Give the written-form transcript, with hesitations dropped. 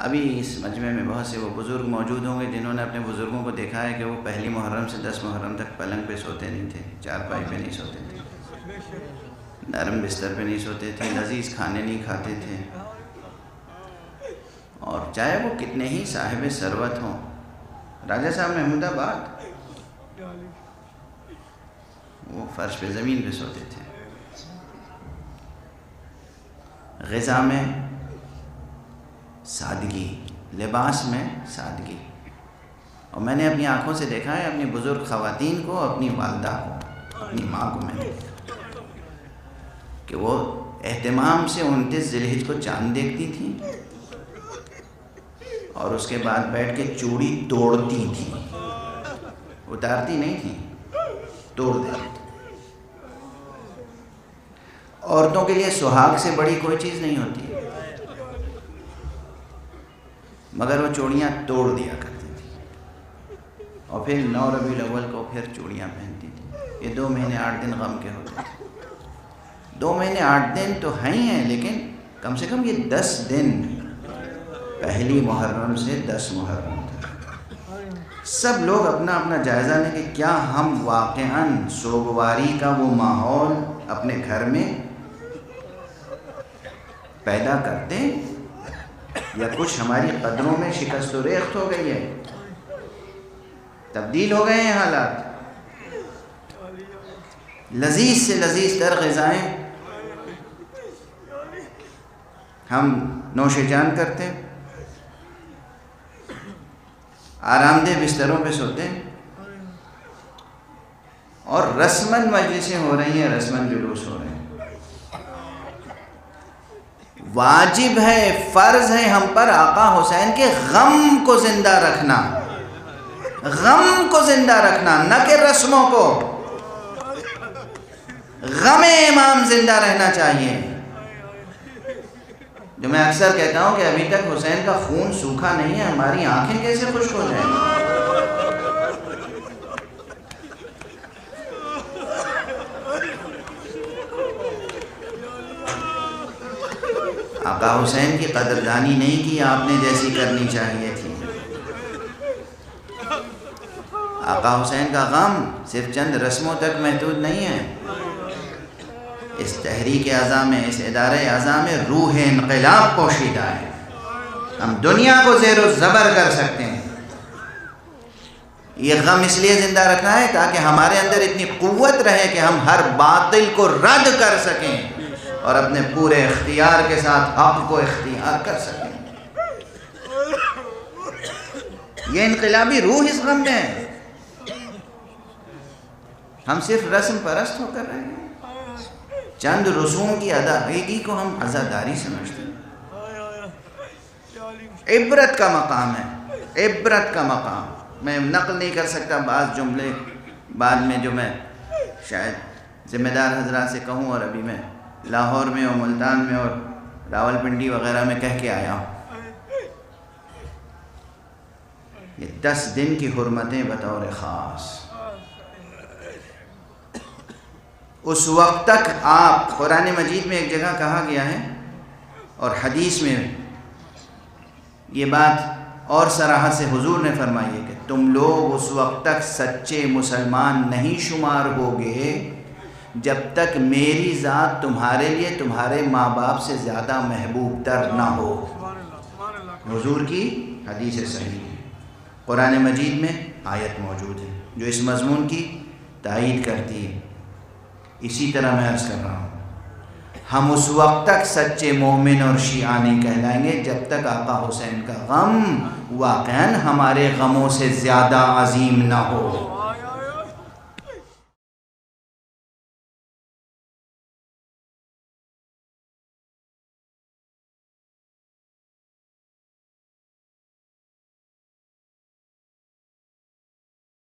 ابھی اس مجمع میں بہت سے وہ بزرگ موجود ہوں گے جنہوں نے اپنے بزرگوں کو دیکھا ہے کہ وہ پہلی محرم سے 10 محرم تک پلنگ پہ سوتے نہیں تھے، چارپائی پہ نہیں سوتے تھے، نرم بستر پہ نہیں سوتے تھے، لذیذ کھانے نہیں کھاتے تھے، اور چاہے وہ کتنے ہی صاحب ثروت ہوں۔ راجہ صاحب محمود آباد وہ فرش پہ زمین پہ سوتے تھے۔ غذا میں سادگی، لباس میں سادگی، اور میں نے اپنی آنکھوں سے دیکھا ہے اپنی بزرگ خواتین کو، اپنی والدہ کو، اپنی ماں کو میں نے دیکھا کہ وہ اہتمام سے 29 ذی الحجہ کو چاند دیکھتی تھیں اور اس کے بعد بیٹھ کے چوڑی توڑتی تھیں، اتارتی نہیں تھیں، توڑ دیتی تھیں۔ عورتوں کے لیے سہاگ سے بڑی کوئی چیز نہیں ہوتی، مگر وہ چوڑیاں توڑ دیا کرتی تھی، اور پھر 9 ربیع الاول کو پھر چوڑیاں پہنتی تھی۔ یہ 2 مہینے 8 دن غم کے ہوتے تھے۔ 2 مہینے 8 دن تو ہیں لیکن کم سے کم یہ 10 دن، پہلی محرم سے 10 محرم تک سب لوگ اپنا اپنا جائزہ لیں کہ کیا ہم واقعاً سوگواری کا وہ ماحول اپنے گھر میں پیدا کرتے ہیں یا کچھ ہماری قدروں میں شکست و ریخت ہو گئی ہے، تبدیل ہو گئے ہیں حالات۔ لذیذ سے لذیذ تر غذائیں ہم نوش جان کرتے ہیں، آرام دہ بستروں پہ سوتے ہیں، اور رسماً مجلسیں ہو رہی ہیں، رسماً جلوس ہو رہے ہیں۔ واجب ہے، فرض ہے ہم پر آقا حسین کے غم کو زندہ رکھنا، غم کو زندہ رکھنا، نہ کہ رسموں کو۔ غم امام زندہ رہنا چاہیے۔ جو میں اکثر کہتا ہوں کہ ابھی تک حسین کا خون سوکھا نہیں ہے، ہماری آنکھیں کیسے خشک ہو جائیں گی؟ آقا حسین کی قدردانی نہیں کی آپ نے جیسی کرنی چاہیے تھی۔ آقا حسین کا غم صرف چند رسموں تک محدود نہیں ہے، اس تحریک اعضاء میں، اس ادارے اعضاء میں روح انقلاب پوشیدہ ہے۔ ہم دنیا کو زیر و زبر کر سکتے ہیں۔ یہ غم اس لیے زندہ رکھنا ہے تاکہ ہمارے اندر اتنی قوت رہے کہ ہم ہر باطل کو رد کر سکیں اور اپنے پورے اختیار کے ساتھ حق کو اختیار کر سکیں۔ یہ انقلابی روح اس غم میں ہے۔ ہم صرف رسم پرست ہو کر رہے ہیں، چند رسوم کی ادائیگی کو ہم عزاداری سمجھتے ہیں۔ عبرت کا مقام ہے، عبرت کا مقام۔ میں نقل نہیں کر سکتا بعض جملے بعد میں جو میں شاید ذمہ دار حضرات سے کہوں، اور ابھی میں لاہور میں اور ملتان میں اور راول پنڈی وغیرہ میں کہہ کے آیا ہوں۔ یہ 10 دن کی حرمتیں بطور خاص، اس وقت تک آپ، قرآن مجید میں ایک جگہ کہا گیا ہے اور حدیث میں یہ بات اور صراحت سے حضور نے فرمائی ہے کہ تم لوگ اس وقت تک سچے مسلمان نہیں شمار ہوگے جب تک میری ذات تمہارے لیے تمہارے ماں باپ سے زیادہ محبوب تر نہ ہو۔ حضور کی حدیث صحیح ہے، قرآن مجید میں آیت موجود ہے جو اس مضمون کی تائید کرتی ہے۔ اسی طرح میں عرض کر رہا ہوں، ہم اس وقت تک سچے مومن اور شیعہ نہیں کہلائیں گے جب تک آقا حسین کا غم واقعاً ہمارے غموں سے زیادہ عظیم نہ ہو۔